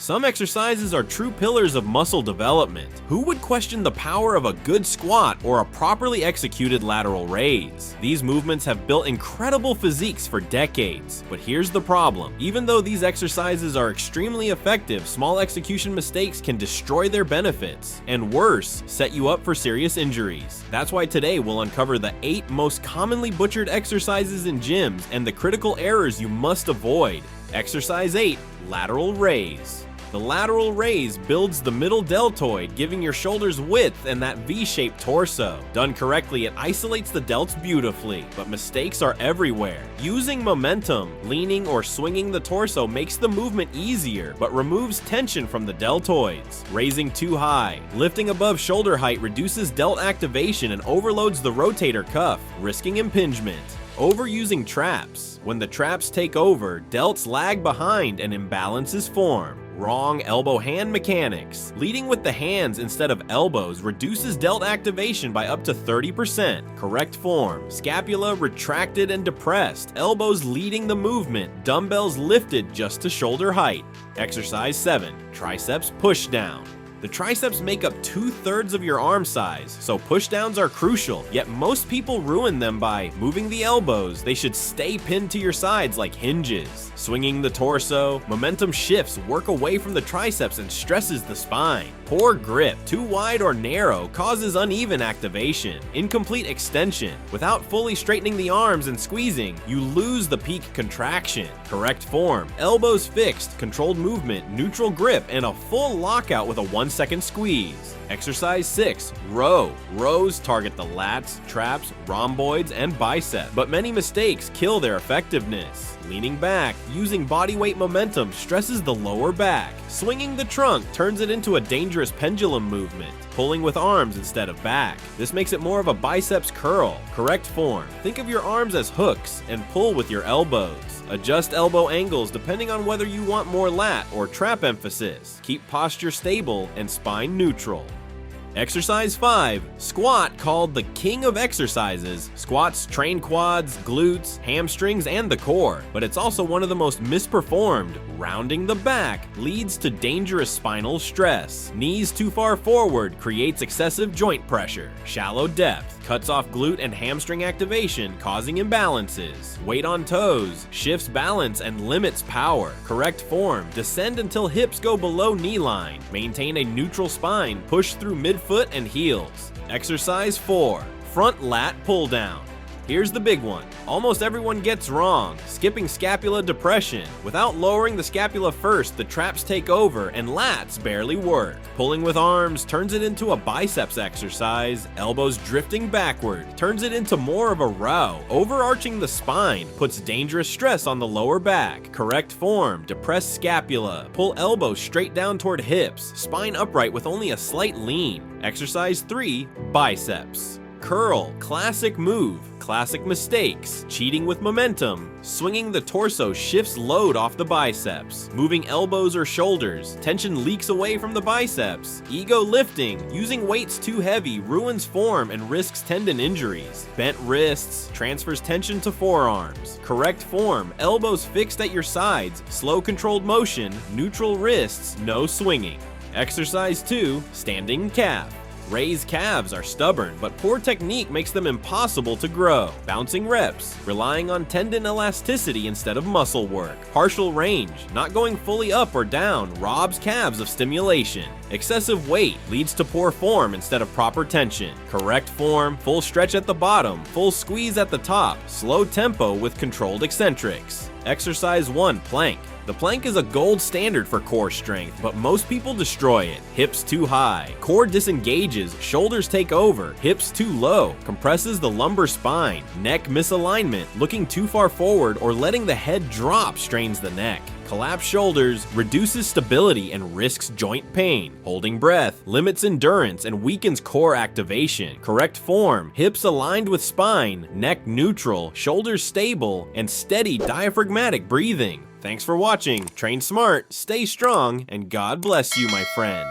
Some exercises are true pillars of muscle development. Who would question the power of a good squat or a properly executed lateral raise? These movements have built incredible physiques for decades, but here's the problem. Even though these exercises are extremely effective, small execution mistakes can destroy their benefits, and worse, set you up for serious injuries. That's why today we'll uncover the 8 most commonly butchered exercises in gyms and the critical errors you must avoid. Exercise 8, lateral raise. The lateral raise builds the middle deltoid, giving your shoulders width and that V-shaped torso. Done correctly, it isolates the delts beautifully, but mistakes are everywhere. Using momentum, leaning or swinging the torso makes the movement easier, but removes tension from the deltoids. Raising too high. Lifting above shoulder height reduces delt activation and overloads the rotator cuff, risking impingement. Overusing traps. When the traps take over, delts lag behind and imbalances form. Wrong elbow hand mechanics. Leading with the hands instead of elbows reduces delt activation by up to 30%. Correct form. Scapula retracted and depressed. Elbows leading the movement. Dumbbells lifted just to shoulder height. Exercise 7. Triceps push down. The triceps make up 2/3 of your arm size, so pushdowns are crucial, yet most people ruin them by moving the elbows. They should stay pinned to your sides like hinges. Swinging the torso, momentum shifts work away from the triceps and stresses the spine. Poor grip, too wide or narrow, causes uneven activation. Incomplete extension. Without fully straightening the arms and squeezing, you lose the peak contraction. Correct form, elbows fixed, controlled movement, neutral grip, and a full lockout with a 1-second squeeze. Exercise 6, row. Rows target the lats, traps, rhomboids, and bicep, but many mistakes kill their effectiveness. Leaning back, using body weight momentum stresses the lower back. Swinging the trunk turns it into a dangerous pendulum movement. Pulling with arms instead of back. This makes it more of a biceps curl. Correct form. Think of your arms as hooks and pull with your elbows. Adjust elbow angles depending on whether you want more lat or trap emphasis. Keep posture stable and spine neutral. Exercise 5, squat, called the king of exercises. Squats train quads, glutes, hamstrings, and the core, but it's also one of the most misperformed. Rounding the back leads to dangerous spinal stress. Knees too far forward creates excessive joint pressure. Shallow depth cuts off glute and hamstring activation, causing imbalances. Weight on toes shifts balance and limits power. Correct form, descend until hips go below knee line. Maintain a neutral spine, push through midfoot and heels. Exercise 4, front lat pull down. Here's the big one. Almost everyone gets wrong, skipping scapula depression. Without lowering the scapula first, the traps take over and lats barely work. Pulling with arms turns it into a biceps exercise. Elbows drifting backward turns it into more of a row. Overarching the spine puts dangerous stress on the lower back. Correct form, depress scapula. Pull elbows straight down toward hips. Spine upright with only a slight lean. Exercise 3, biceps. Curl, classic move, classic mistakes, cheating with momentum, swinging the torso shifts load off the biceps, moving elbows or shoulders, tension leaks away from the biceps, ego lifting, using weights too heavy ruins form and risks tendon injuries, bent wrists, transfers tension to forearms, correct form, elbows fixed at your sides, slow controlled motion, neutral wrists, no swinging. Exercise 2, standing calf. Raised calves are stubborn, but poor technique makes them impossible to grow. Bouncing reps, relying on tendon elasticity instead of muscle work. Partial range, not going fully up or down, robs calves of stimulation. Excessive weight leads to poor form instead of proper tension. Correct form, full stretch at the bottom, full squeeze at the top, slow tempo with controlled eccentrics. Exercise 1, plank. The plank is a gold standard for core strength, but most people destroy it. Hips too high. Core disengages, shoulders take over. Hips too low. Compresses the lumbar spine. Neck misalignment. Looking too far forward or letting the head drop strains the neck. Collapsed shoulders reduces stability and risks joint pain. Holding breath limits endurance and weakens core activation. Correct form, hips aligned with spine, neck neutral, shoulders stable, and steady diaphragmatic breathing. Thanks for watching. Train smart, stay strong, and God bless you, my friend.